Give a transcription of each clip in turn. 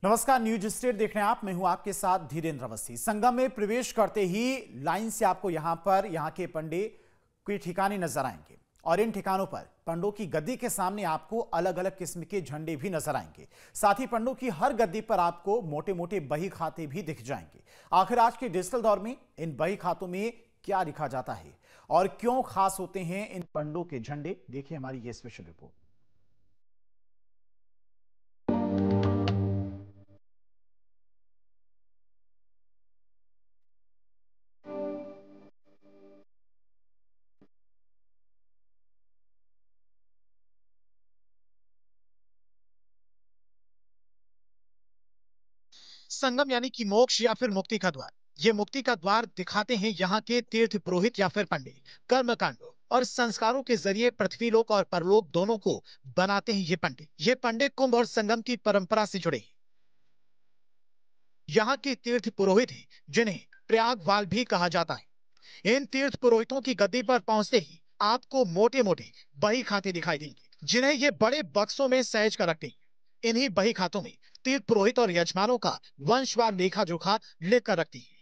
नमस्कार, news state देख रहे हैं आप। मैं हूं आपके साथ धीरेन्द्र अवस्थी। संगम में प्रवेश करते ही लाइन से आपको यहां के पंडे के ठिकाने नजर आएंगे और इन ठिकानों पर पंडों की गद्दी के सामने आपको अलग अलग किस्म के झंडे भी नजर आएंगे। साथ ही पंडों की हर गद्दी पर आपको मोटे मोटे बही खाते भी दिख जाएंगे। आखिर आज के डिजिटल दौर में इन बही खातों में क्या लिखा जाता है और क्यों खास होते हैं इन पंडों के झंडे, देखिए हमारी ये स्पेशल रिपोर्ट। संगम यानी कि मोक्ष या फिर मुक्ति का द्वार। ये मुक्ति का द्वार दिखाते हैं यहाँ के तीर्थ पुरोहित या फिर पंडित कर्म कांडों और संस्कारों के जरिए पृथ्वी लोक और परलोक दोनों को बनाते हैं। ये पंडित कुंभ और संगम की परंपरा से जुड़े हैं। यहाँ के तीर्थ पुरोहित हैं जिन्हें प्रयागवाल भी कहा जाता है। इन तीर्थ पुरोहितों की गद्दी पर पहुंचते ही आपको मोटे मोटे बही खाते दिखाई देंगे, जिन्हें ये बड़े बक्सों में सहेज कर रखते हैं। इन्हीं बही खातों में तीर्थ पुरोहित और यजमानों का वंशवार लेखा जोखा लिख कर रखती है।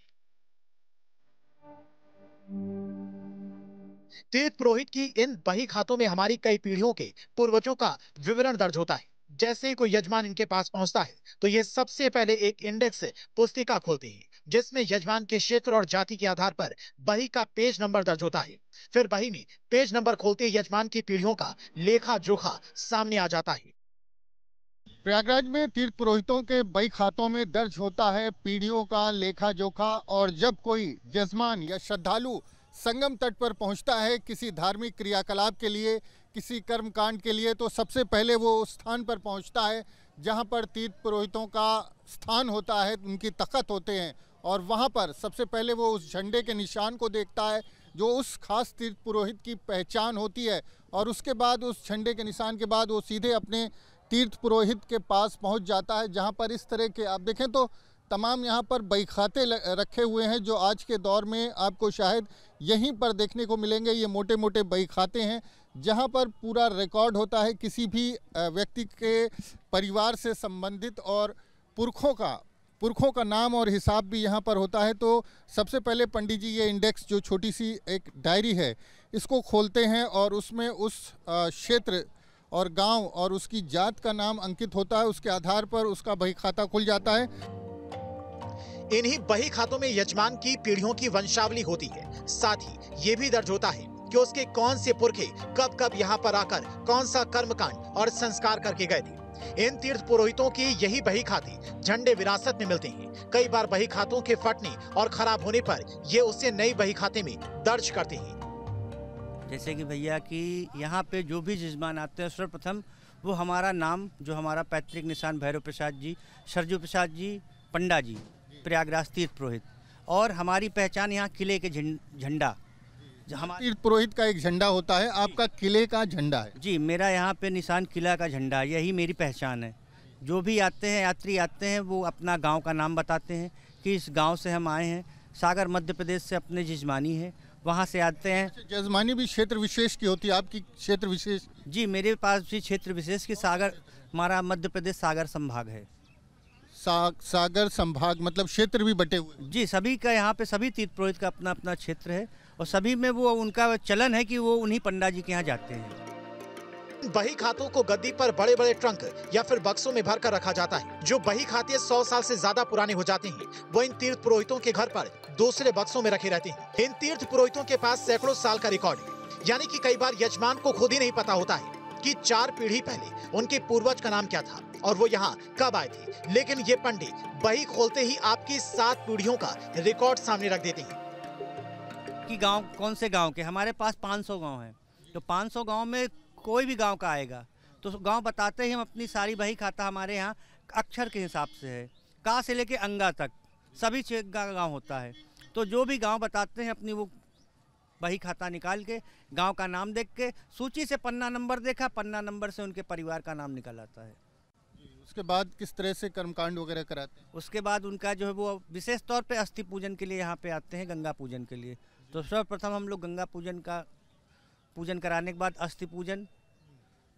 तीर्थ पुरोहित की इन बही खातों में हमारी कई पीढ़ियों के पूर्वजों का विवरण दर्ज होता है। जैसे ही कोई यजमान इनके पास पहुंचता है तो ये सबसे पहले एक इंडेक्स पुस्तिका खोलते हैं, जिसमें यजमान के क्षेत्र और जाति के आधार पर बही का पेज नंबर दर्ज होता है। फिर बही में पेज नंबर खोलते ही यजमान की पीढ़ियों का लेखा जोखा सामने आ जाता है। प्रयागराज में तीर्थ पुरोहितों के बही खातों में दर्ज होता है पीढ़ियों का लेखा जोखा। और जब कोई यजमान या श्रद्धालु संगम तट पर पहुंचता है किसी धार्मिक क्रियाकलाप के लिए, किसी कर्मकांड के लिए, तो सबसे पहले वो उस स्थान पर पहुंचता है जहां पर तीर्थ पुरोहितों का स्थान होता है, उनकी तख्त होते हैं। और वहां पर सबसे पहले वो उस झंडे के निशान को देखता है जो उस खास तीर्थ पुरोहित की पहचान होती है। और उसके बाद उस झंडे के निशान के बाद वो सीधे अपने तीर्थ पुरोहित के पास पहुंच जाता है, जहां पर इस तरह के आप देखें तो तमाम यहां पर बही खाते रखे हुए हैं, जो आज के दौर में आपको शायद यहीं पर देखने को मिलेंगे। ये मोटे मोटे बही खाते हैं जहां पर पूरा रिकॉर्ड होता है किसी भी व्यक्ति के परिवार से संबंधित, और पुरखों का नाम और हिसाब भी यहाँ पर होता है। तो सबसे पहले पंडित जी ये इंडेक्स, जो छोटी सी एक डायरी है, इसको खोलते हैं और उसमें उस क्षेत्र और गांव और उसकी जात का नाम अंकित होता है। उसके आधार पर उसका बही खाता खुल जाता है। इन्हीं बही खातों में यजमान की पीढ़ियों की वंशावली होती है। साथ ही ये भी दर्ज होता है कि उसके कौन से पुरखे कब कब यहाँ पर आकर कौन सा कर्मकांड और संस्कार करके गए थे। इन तीर्थ पुरोहितों की यही बही खाते झंडे विरासत में मिलते हैं। कई बार बही खातों के फटने और खराब होने पर ये उसे नई बही खाते में दर्ज करते हैं। जैसे कि भैया कि यहाँ पे जो भी यजमान आते हैं सर्वप्रथम वो हमारा नाम, जो हमारा पैतृक निशान भैरव प्रसाद जी, सरजू प्रसाद जी, पंडा जी, प्रयागराज तीर्थ पुरोहित, और हमारी पहचान यहाँ किले के झंडा। तीर्थ पुरोहित का एक झंडा होता है, आपका किले का झंडा है? जी, मेरा यहाँ पे निशान किला का झंडा, यही मेरी पहचान है। जो भी आते हैं, यात्री आते हैं, वो अपना गाँव का नाम बताते हैं कि इस गाँव से हम आए हैं, सागर मध्य प्रदेश से अपने जजमानी है, वहाँ से आते हैं। जजमानी भी क्षेत्र विशेष की होती है, आपकी क्षेत्र विशेष? जी, मेरे पास भी क्षेत्र विशेष की सागर, हमारा मध्य प्रदेश सागर संभाग है। सागर संभाग मतलब क्षेत्र भी बटे हुए? जी, सभी का यहाँ पे सभी तीर्थ पुरोहित का अपना अपना क्षेत्र है और सभी में वो उनका चलन है कि वो उन्हीं पंडा जी के यहाँ जाते हैं। बही खातों को गद्दी पर बड़े बड़े ट्रंक या फिर बक्सों में भरकर रखा जाता है। जो बही खाते 100 साल से ज्यादा पुराने हो जाते हैं वो इन तीर्थ पुरोहितों के घर पर दूसरे बक्सों में रखे रहते हैं। इन तीर्थ पुरोहितों के पास सैकड़ों साल का रिकॉर्ड है, यानी कि कई बार यजमान को खुद ही नहीं पता होता है कि 4 पीढ़ी पहले उनके पूर्वज का नाम क्या था और वो यहाँ कब आए थे। लेकिन ये पंडित बही खोलते ही आपकी 7 पीढ़ियों का रिकॉर्ड सामने रख देते हैं। कि गांव कौन से गांव के, हमारे पास 500 गांव हैं, तो 500 गांव में कोई भी गांव का आएगा तो गांव बताते ही हम अपनी सारी बही खाता हमारे यहाँ अक्षर के हिसाब से है, का से लेके अंगा तक सभी गांव होता है। तो जो भी गांव बताते हैं अपनी वो बही खाता निकाल के गांव का नाम देख के सूची से पन्ना नंबर देखा, पन्ना नंबर से उनके परिवार का नाम निकल आता है। उसके बाद किस तरह से कर्मकांड वगैरह कराते हैं? उसके बाद उनका जो है वो विशेष तौर पे अस्थि पूजन के लिए यहाँ पे आते हैं, गंगा पूजन के लिए। तो सर्वप्रथम हम लोग गंगा पूजन कराने के बाद अस्थि पूजन,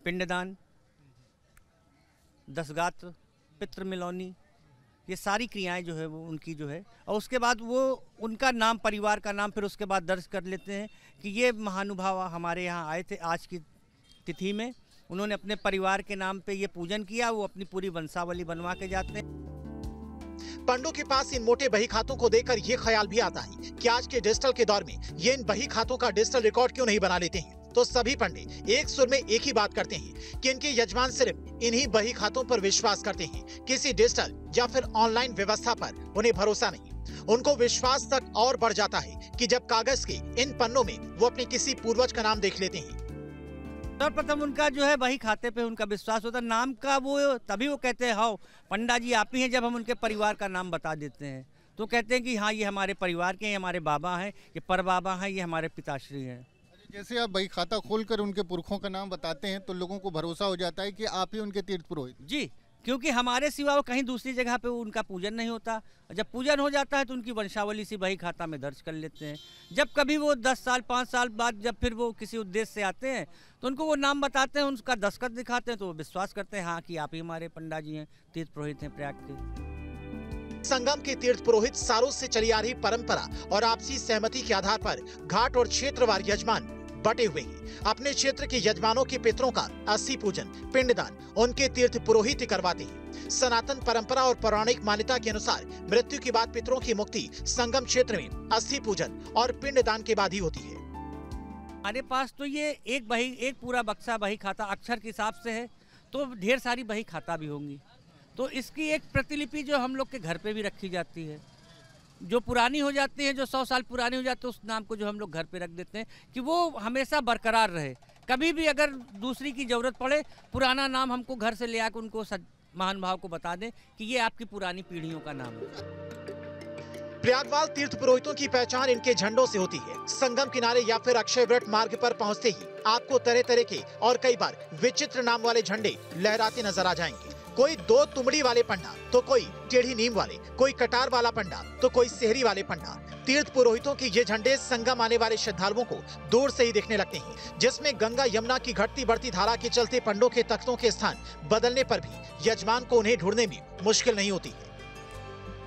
पिंडदान, दशगात्र, पितृ मिलौनी, ये सारी क्रियाएं जो है वो उनकी जो है, और उसके बाद वो उनका नाम, परिवार का नाम फिर उसके बाद दर्ज कर लेते हैं कि ये महानुभाव हमारे यहाँ आए थे आज की तिथि में, उन्होंने अपने परिवार के नाम पे ये पूजन किया, वो अपनी पूरी वंशावली बनवा के जाते हैं। पंडों के पास इन मोटे बही खातों को देखकर ये ख्याल भी आता है कि आज के डिजिटल के दौर में ये इन बही खातों का डिजिटल रिकॉर्ड क्यों नहीं बना लेते हैं। तो सभी पंडे एक सुर में एक ही बात करते हैं कि इनके यजमान सिर्फ इन्हीं बही खातों पर विश्वास करते हैं, किसी डिजिटल या फिर ऑनलाइन व्यवस्था पर उन्हें भरोसा नहीं। उनको विश्वास तक और बढ़ जाता है कि जब कागज के इन पन्नों में वो अपने किसी पूर्वज का नाम देख लेते हैं। सर्वप्रथम उनका जो है बही खाते पे उनका विश्वास होता है, नाम का वो तभी वो कहते हैं हाँ पंडा जी आप ही हैं, जब हम उनके परिवार का नाम बता देते हैं तो कहते हैं कि हाँ ये हमारे परिवार के हैं, हमारे बाबा हैं, ये परबाबा हैं, ये हमारे पिताश्री हैं। जैसे आप बही खाता खोलकर उनके पुरखों का नाम बताते हैं तो लोगों को भरोसा हो जाता है कि आप ही उनके तीर्थ पुरोहित। जी, क्योंकि हमारे सिवा वो कहीं दूसरी जगह पे उनका पूजन नहीं होता। जब पूजन हो जाता है तो उनकी वंशावली सी बही खाता में दर्ज कर लेते हैं। जब कभी वो 10 साल 5 साल बाद जब फिर वो किसी उद्देश्य से आते हैं तो उनको वो नाम बताते हैं, उनका दस्तखत दिखाते हैं तो वो विश्वास करते हैं हाँ कि आप ही हमारे पंडा जी हैं, तीर्थ पुरोहित हैं प्रयाग के। संगम के तीर्थ पुरोहित सालों से चली आ रही परंपरा और आपसी सहमति के आधार पर घाट और क्षेत्रवार यजमान बटे हुए हैं। अपने क्षेत्र के यजमानों के पितरों का अस्थि पूजन, पिंडदान उनके तीर्थ पुरोहित करवाते हैं। सनातन परंपरा और पौराणिक मान्यता के अनुसार मृत्यु के बाद पितरों की मुक्ति संगम क्षेत्र में अस्थि पूजन और पिंडदान के बाद ही होती है। हमारे पास तो ये एक पूरा बक्सा बही खाता अक्षर के हिसाब से है, तो ढेर सारी बही खाता भी होंगी। तो इसकी एक प्रतिलिपि जो हम लोग के घर पे भी रखी जाती है, जो पुरानी हो जाती है, जो 100 साल पुरानी हो जाती है, उस नाम को जो हम लोग घर पे रख देते हैं कि वो हमेशा बरकरार रहे। कभी भी अगर दूसरी की जरूरत पड़े, पुराना नाम हमको घर से ले आकर उनको महानुभाव को बता दें कि ये आपकी पुरानी पीढ़ियों का नाम है। प्रयागवाल तीर्थ पुरोहितों की पहचान इनके झंडों से होती है। संगम किनारे या फिर अक्षय वृत मार्ग पर पहुंचते ही आपको तरह तरह के और कई बार विचित्र नाम वाले झंडे लहराते नजर आ जाएंगे। कोई 2 तुमड़ी वाले पंडा, तो कोई टेढ़ी नीम वाले, कोई कटार वाला पंडा, तो कोई सेहरी वाले पंडा। तीर्थ पुरोहितों के ये झंडे संगम आने वाले श्रद्धालुओं को दूर से ही दिखने लगते हैं, जिसमें गंगा यमुना की घटती बढ़ती धारा के चलते पंडों के तख्तों के स्थान बदलने पर भी यजमान को उन्हें ढूंढने में मुश्किल नहीं होती है।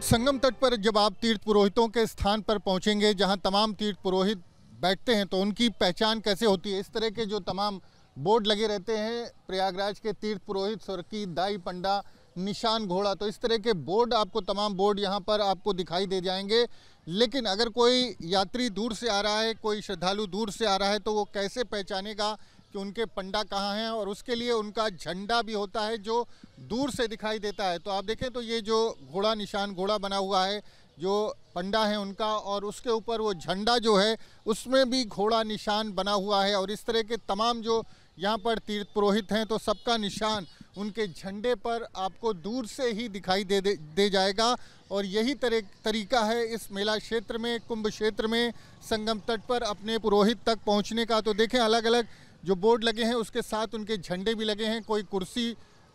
संगम तट पर जब आप तीर्थ पुरोहितों के स्थान पर पहुंचेंगे जहां तमाम तीर्थ पुरोहित बैठते हैं तो उनकी पहचान कैसे होती है। इस तरह के जो तमाम बोर्ड लगे रहते हैं, प्रयागराज के तीर्थ पुरोहित स्वर्गीय दाई पंडा, निशान घोड़ा, तो इस तरह के बोर्ड आपको तमाम बोर्ड यहाँ पर आपको दिखाई दे जाएंगे। लेकिन अगर कोई यात्री दूर से आ रहा है, कोई श्रद्धालु दूर से आ रहा है तो वो कैसे पहचानेगा कि उनके पंडा कहाँ हैं, और उसके लिए उनका झंडा भी होता है जो दूर से दिखाई देता है। तो आप देखें तो ये जो घोड़ा, निशान घोड़ा बना हुआ है जो पंडा है उनका, और उसके ऊपर वो झंडा जो है उसमें भी घोड़ा निशान बना हुआ है। और इस तरह के तमाम जो यहाँ पर तीर्थ पुरोहित हैं तो सबका निशान उनके झंडे पर आपको दूर से ही दिखाई दे जाएगा। और यही तरीका है इस मेला क्षेत्र में, कुंभ क्षेत्र में, संगम तट पर अपने पुरोहित तक पहुँचने का। तो देखें अलग अलग जो बोर्ड लगे हैं उसके साथ उनके झंडे भी लगे हैं। कोई कुर्सी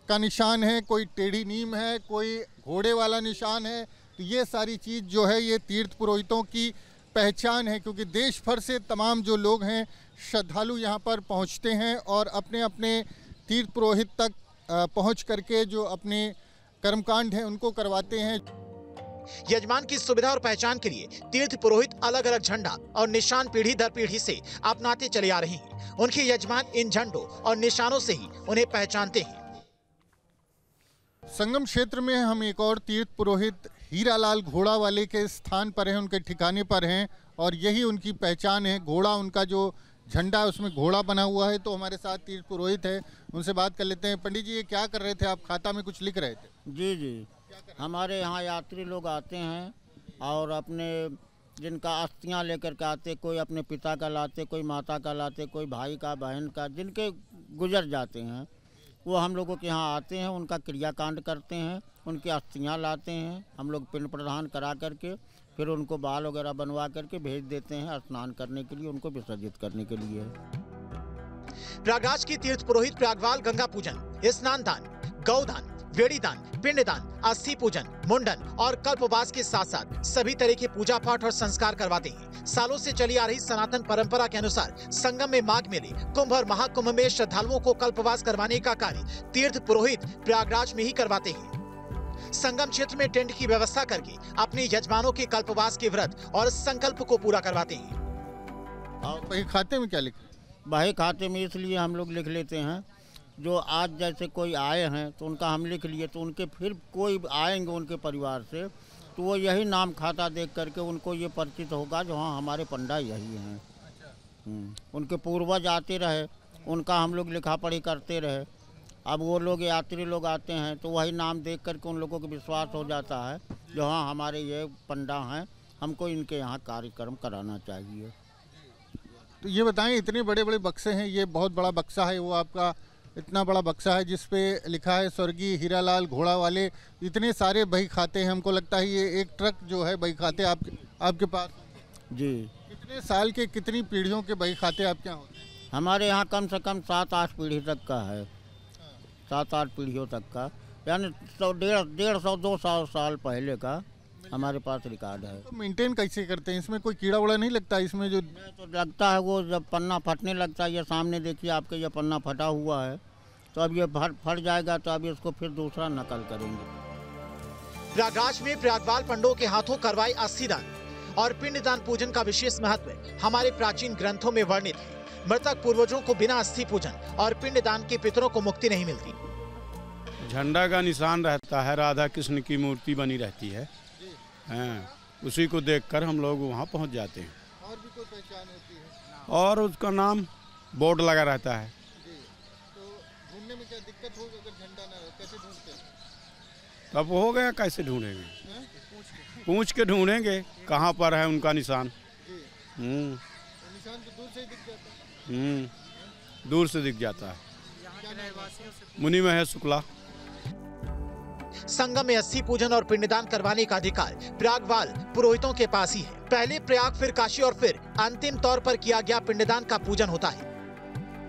का निशान है, कोई टेढ़ी नीम है, कोई घोड़े वाला निशान है। तो ये सारी चीज़ जो है ये तीर्थ पुरोहितों की पहचान है, क्योंकि देश भर से तमाम जो लोग हैं श्रद्धालु यहाँ पर पहुँचते हैं और अपने अपने तीर्थ पुरोहित तक पहुँच करके जो अपने कर्मकांड हैं उनको करवाते हैं। यजमान की सुविधा और पहचान के लिए तीर्थ पुरोहित अलग अलग झंडा और निशान पीढ़ी दर पीढ़ी से अपनाते चले आ रहे हैं। उनके यजमान इन झंडों और निशानों से ही उन्हें पहचानते हैं। संगम क्षेत्र में हम एक और तीर्थ पुरोहित हीरालाल घोड़ा वाले के स्थान पर हैं, उनके ठिकाने पर हैं और यही उनकी पहचान है। घोड़ा, उनका जो झंडा है उसमें घोड़ा बना हुआ है। तो हमारे साथ तीर्थ पुरोहित है, उनसे बात कर लेते हैं। पंडित जी, ये क्या कर रहे थे आप? खाता में कुछ लिख रहे थे? जी, हमारे यहाँ यात्री लोग आते हैं और अपने जिनका अस्थियाँ लेकर के आते, कोई अपने पिता का लाते, कोई माता का लाते, कोई भाई का, बहन का, जिनके गुजर जाते हैं वो हम लोगों के यहाँ आते हैं, उनका क्रियाकांड करते हैं, उनकी अस्थियाँ लाते हैं। हम लोग पिंड प्रदान करा करके फिर उनको बाल वगैरह बनवा करके भेज देते हैं स्नान करने के लिए, उनको विसर्जित करने के लिए। प्रयागराज की तीर्थ पुरोहित प्रयागवाल गंगा पूजन, स्नान दान, गौदान, वेड़ी दान, पिंडदान, अस्थि पूजन, मुंडन और कल्पवास के साथ साथ सभी तरह के पूजा पाठ और संस्कार करवाते हैं। सालों से चली आ रही सनातन परंपरा के अनुसार संगम में माघ मेले, कुंभ और महाकुंभ में श्रद्धालुओं को कल्पवास करवाने का कार्य तीर्थ पुरोहित प्रयागराज में ही करवाते हैं। संगम क्षेत्र में टेंट की व्यवस्था करके अपने यजमानों के कल्पवास के व्रत और संकल्प को पूरा करवाते हैं। और बही खाते में क्या लिखा? बही खाते में इसलिए हम लोग लिख लेते हैं, जो आज जैसे कोई आए हैं तो उनका हम लिख लिए, तो उनके फिर कोई आएंगे उनके परिवार से तो वो यही नाम खाता देख करके उनको ये परिचित होगा जो हाँ हमारे पंडा यही हैं। उनके पूर्वज आते रहे, उनका हम लोग लिखा पढ़ी करते रहे। अब वो लोग यात्री लोग आते हैं तो वही नाम देख करके उन लोगों को विश्वास हो जाता है जो हाँ हमारे ये पंडा हैं, हमको इनके यहाँ कार्यक्रम कराना चाहिए। तो ये बताएं, इतने बड़े बड़े बक्से हैं, ये बहुत बड़ा बक्सा है, वो आपका इतना बड़ा बक्सा है जिस पे लिखा है स्वर्गीय हीरालाल घोड़ा वाले, इतने सारे बही खाते हैं। हमको लगता है ये एक ट्रक जो है बही खाते आपके पास जी। कितने साल के, कितनी पीढ़ियों के बही खाते आपके यहाँ होते हैं? हमारे यहाँ कम से कम 7-8 पीढ़ी तक का है, 7-8 पीढ़ियों तक का, यानी 150-200 साल पहले का हमारे पास रिकॉर्ड है। तो मेंटेन कैसे करते हैं? इसमें कोई कीड़ा उड़ा नहीं लगता? इसमें जो तो लगता है वो जब पन्ना फटने लगता है, ये सामने देखिए आपके ये पन्ना फटा हुआ है, तो अब ये फट जाएगा तो अब इसको फिर दूसरा नकल करेंगे। प्रयागराज में प्रयागवाल पंडों के हाथों करवाए अस्थि दान और पिंडदान पूजन का विशेष महत्व हमारे प्राचीन ग्रंथों में वर्णित है। मृतक पूर्वजों को बिना अस्थि पूजन और पिंडदान के पितरों को मुक्ति नहीं मिलती। झंडा का निशान रहता है, राधा कृष्ण की मूर्ति बनी रहती है, उसी को देखकर हम लोग वहाँ पहुँच जाते हैं। और भी कोई पहचान होती है? और उसका नाम बोर्ड लगा रहता है। तो ढूंढने में क्या दिक्कत होगी अगर झंडा ना हो? कैसे ढूंढते हैं? तब हो गया, कैसे ढूंढेंगे? पूछ के ढूंढेंगे कहाँ पर है उनका निशान। निशान तो दूर से ही दिख जाता है। दूर से दिख जाता है। मुनि महेश शुक्ला। संगम में अस्थि पूजन और पिंडदान करवाने का अधिकार प्रयागवाल पुरोहितों के पास ही है। पहले प्रयाग, फिर काशी और फिर अंतिम तौर पर किया गया पिंडदान का पूजन होता है।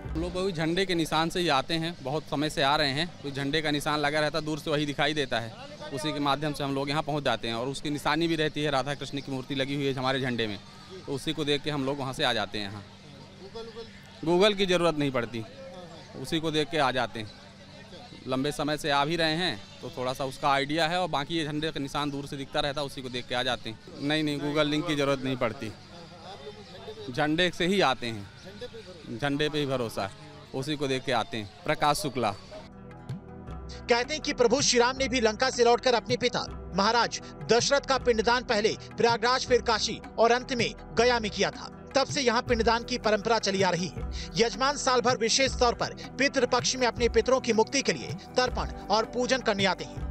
हम लोग वही झंडे के निशान से ही आते हैं, बहुत समय से आ रहे हैं, तो झंडे का निशान लगा रहता है, दूर से वही दिखाई देता है, उसी के माध्यम से हम लोग यहाँ पहुँच जाते हैं। और उसकी निशानी भी रहती है, राधा कृष्ण की मूर्ति लगी हुई है हमारे झंडे में, तो उसी को देख के हम लोग वहाँ से आ जाते हैं। यहाँ गूगल की ज़रूरत नहीं पड़ती, उसी को देख के आ जाते हैं। लंबे समय से आ भी रहे हैं तो थोड़ा सा उसका आइडिया है, और बाकी ये झंडे का निशान दूर से दिखता रहता है, उसी को देख के आ जाते हैं। नहीं, गूगल लिंक की ज़रूरत नहीं पड़ती, झंडे से ही आते हैं, झंडे पे ही भरोसा है, उसी को देख के आते हैं। प्रकाश शुक्ला। कहते हैं कि प्रभु श्री राम ने भी लंका से लौटकर अपने पिता महाराज दशरथ का पिंडदान पहले प्रयागराज, फिर काशी और अंत में गया में किया था। तब से यहाँ पिंडदान की परंपरा चली आ रही है। यजमान साल भर विशेष तौर पर पितृपक्ष में अपने पितरों की मुक्ति के लिए तर्पण और पूजन करने आते हैं।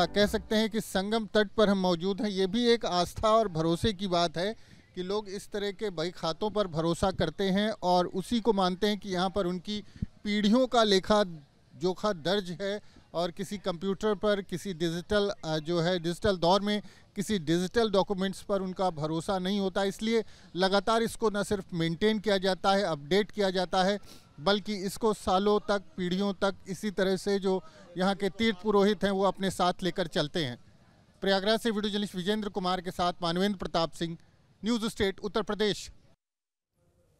कह सकते हैं कि संगम तट पर हम मौजूद हैं। ये भी एक आस्था और भरोसे की बात है कि लोग इस तरह के बही खातों पर भरोसा करते हैं और उसी को मानते हैं कि यहाँ पर उनकी पीढ़ियों का लेखा जोखा दर्ज है, और किसी कंप्यूटर पर, किसी डिजिटल दौर में किसी डिजिटल डॉक्यूमेंट्स पर उनका भरोसा नहीं होता। इसलिए लगातार इसको न सिर्फ मेंटेन किया जाता है, अपडेट किया जाता है, बल्कि इसको सालों तक, पीढ़ियों तक इसी तरह से जो यहाँ के तीर्थ पुरोहित हैं वो अपने साथ लेकर चलते हैं। प्रयागराज से वीडियो जर्नलिस्ट विजेंद्र कुमार के साथ मानवेंद्र प्रताप सिंह, न्यूज़ स्टेट, उत्तर प्रदेश।